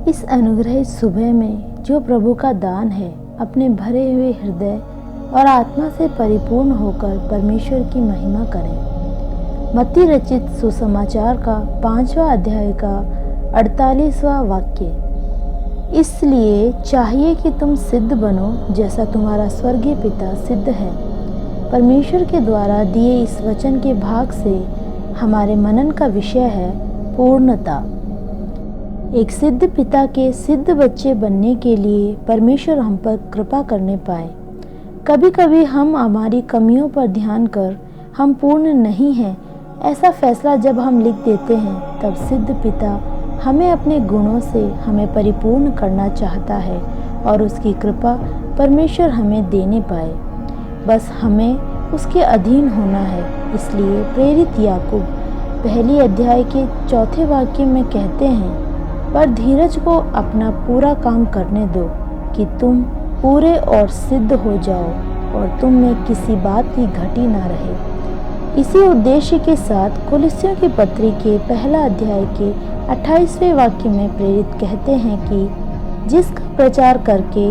इस अनुग्रहित सुबह में जो प्रभु का दान है, अपने भरे हुए हृदय और आत्मा से परिपूर्ण होकर परमेश्वर की महिमा करें। मत्ती रचित सुसमाचार का 5वां अध्याय का 48वां वाक्य। इसलिए चाहिए कि तुम सिद्ध बनो जैसा तुम्हारा स्वर्गीय पिता सिद्ध है। परमेश्वर के द्वारा दिए इस वचन के भाग से हमारे मनन का विषय है पूर्णता। एक सिद्ध पिता के सिद्ध बच्चे बनने के लिए परमेश्वर हम पर कृपा करने पाए। कभी कभी हम हमारी कमियों पर ध्यान कर हम पूर्ण नहीं हैं ऐसा फैसला जब हम लिख देते हैं, तब सिद्ध पिता हमें अपने गुणों से हमें परिपूर्ण करना चाहता है और उसकी कृपा परमेश्वर हमें देने पाए। बस हमें उसके अधीन होना है। इसलिए प्रेरित याकूब 1 अध्याय के 4 वाक्य में कहते हैं, पर धीरज को अपना पूरा काम करने दो कि तुम पूरे और सिद्ध हो जाओ और तुम में किसी बात की घटी ना रहे। इसी उद्देश्य के साथ कुलिस्सियों की पत्री के 1 अध्याय के 28वें वाक्य में प्रेरित कहते हैं कि जिसका प्रचार करके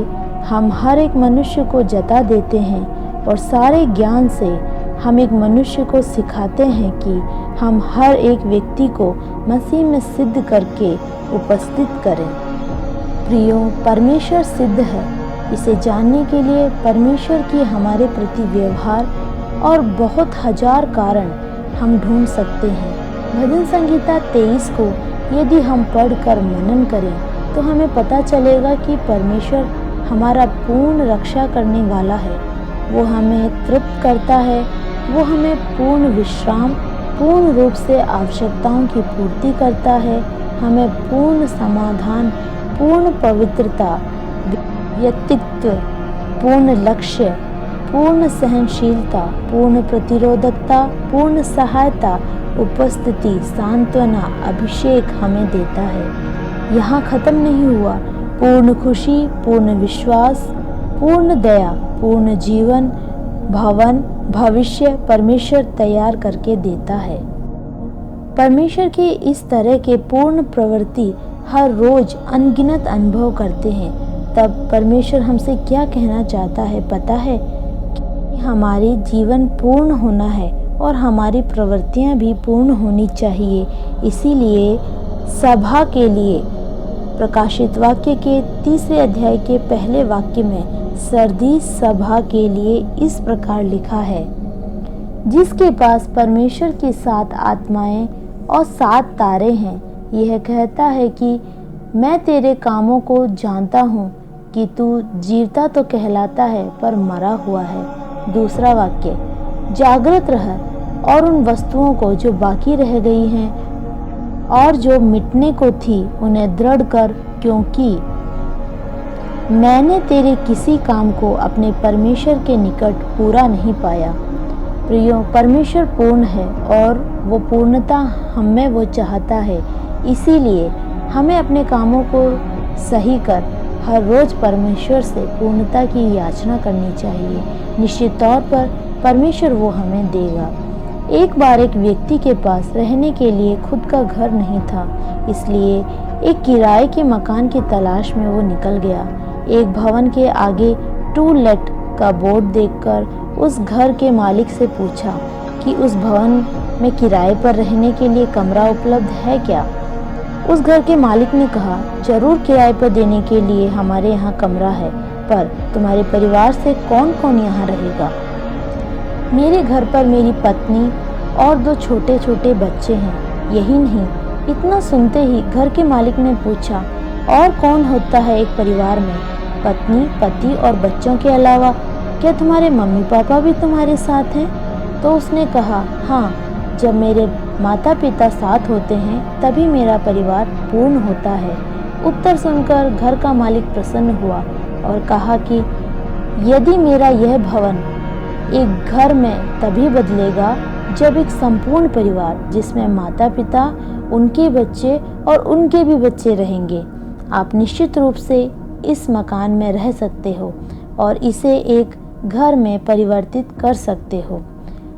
हम हर एक मनुष्य को जता देते हैं और सारे ज्ञान से हम एक मनुष्य को सिखाते हैं कि हम हर एक व्यक्ति को मसीह में सिद्ध करके उपस्थित करें। प्रियो, परमेश्वर सिद्ध है। इसे जानने के लिए परमेश्वर की हमारे प्रति व्यवहार और बहुत हजार कारण हम ढूंढ सकते हैं। भजन संगीता 23 को यदि हम पढ़कर मनन करें तो हमें पता चलेगा कि परमेश्वर हमारा पूर्ण रक्षा करने वाला है। वो हमें तृप्त करता है, वो हमें पूर्ण विश्राम, पूर्ण रूप से आवश्यकताओं की पूर्ति करता है, हमें पूर्ण समाधान, पूर्ण पवित्रता, व्यक्तित्व, पूर्ण लक्ष्य, पूर्ण सहनशीलता, पूर्ण प्रतिरोधकता, पूर्ण सहायता, उपस्थिति, सांत्वना, अभिषेक हमें देता है। यहाँ खत्म नहीं हुआ। पूर्ण खुशी, पूर्ण विश्वास, पूर्ण दया, पूर्ण जीवन, भविष्य परमेश्वर तैयार करके देता है। परमेश्वर की इस तरह के पूर्ण प्रवृत्ति हर रोज अनगिनत अनुभव करते हैं। तब परमेश्वर हमसे क्या कहना चाहता है पता है? कि हमारी जीवन पूर्ण होना है और हमारी प्रवृत्तियां भी पूर्ण होनी चाहिए। इसीलिए सभा के लिए प्रकाशित वाक्य के 3 अध्याय के 1 वाक्य में सरदीस सभा के लिए इस प्रकार लिखा है, जिसके पास परमेश्वर की 7 आत्माएं और 7 तारे हैं। यह कहता है कि मैं तेरे कामों को जानता हूँ कि तू जीवता तो कहलाता है पर मरा हुआ है। दूसरा वाक्य, जागृत रह और उन वस्तुओं को जो बाकी रह गई हैं और जो मिटने को थी उन्हें दृढ़ कर, क्योंकि मैंने तेरे किसी काम को अपने परमेश्वर के निकट पूरा नहीं पाया। प्रियो, परमेश्वर पूर्ण है और वो पूर्णता हम में वो चाहता है। इसीलिए हमें अपने कामों को सही कर हर रोज परमेश्वर से पूर्णता की याचना करनी चाहिए। निश्चित तौर पर परमेश्वर वो हमें देगा। एक बार एक व्यक्ति के पास रहने के लिए खुद का घर नहीं था, इसलिए एक किराए के मकान की तलाश में वो निकल गया। एक भवन के आगे टू लेट का बोर्ड देखकर उस घर के मालिक से पूछा कि उस भवन में किराए पर रहने के लिए कमरा उपलब्ध है क्या। उस घर के मालिक ने कहा, जरूर किराए पर देने के लिए हमारे यहाँ कमरा है, पर तुम्हारे परिवार से कौन कौन यहाँ रहेगा? मेरे घर पर मेरी पत्नी और 2 छोटे छोटे बच्चे हैं। यही नहीं, इतना सुनते ही घर के मालिक ने पूछा, और कौन होता है एक परिवार में? पत्नी, पति और बच्चों के अलावा क्या तुम्हारे मम्मी पापा भी तुम्हारे साथ हैं? तो उसने कहा, हाँ, जब मेरे माता पिता साथ होते हैं तभी मेरा परिवार पूर्ण होता है। उत्तर सुनकर घर का मालिक प्रसन्न हुआ और कहा कि यदि मेरा यह भवन एक घर में तभी बदलेगा जब एक संपूर्ण परिवार, जिसमें माता पिता, उनके बच्चे और उनके भी बच्चे रहेंगे। आप निश्चित रूप से इस मकान में रह सकते हो और इसे एक घर में परिवर्तित कर सकते हो।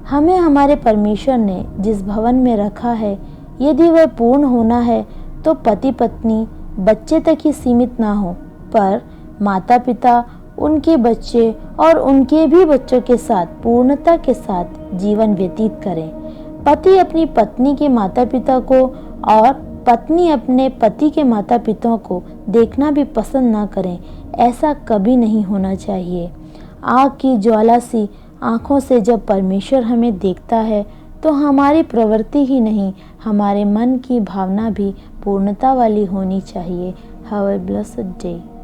हमें हमारे परमेश्वर ने जिस भवन में रखा है, यदि वह पूर्ण होना है तो पति पत्नी, बच्चे तक ही सीमित ना हो, पर माता पिता उनके बच्चे और उनके भी बच्चों के साथ पूर्णता के साथ जीवन व्यतीत करें। पति अपनी पत्नी के माता पिता को और पत्नी अपने पति के माता पिता को देखना भी पसंद ना करें, ऐसा कभी नहीं होना चाहिए। आग की ज्वाला सी आँखों से जब परमेश्वर हमें देखता है तो हमारी प्रवृत्ति ही नहीं, हमारे मन की भावना भी पूर्णता वाली होनी चाहिए। Have a blessed day.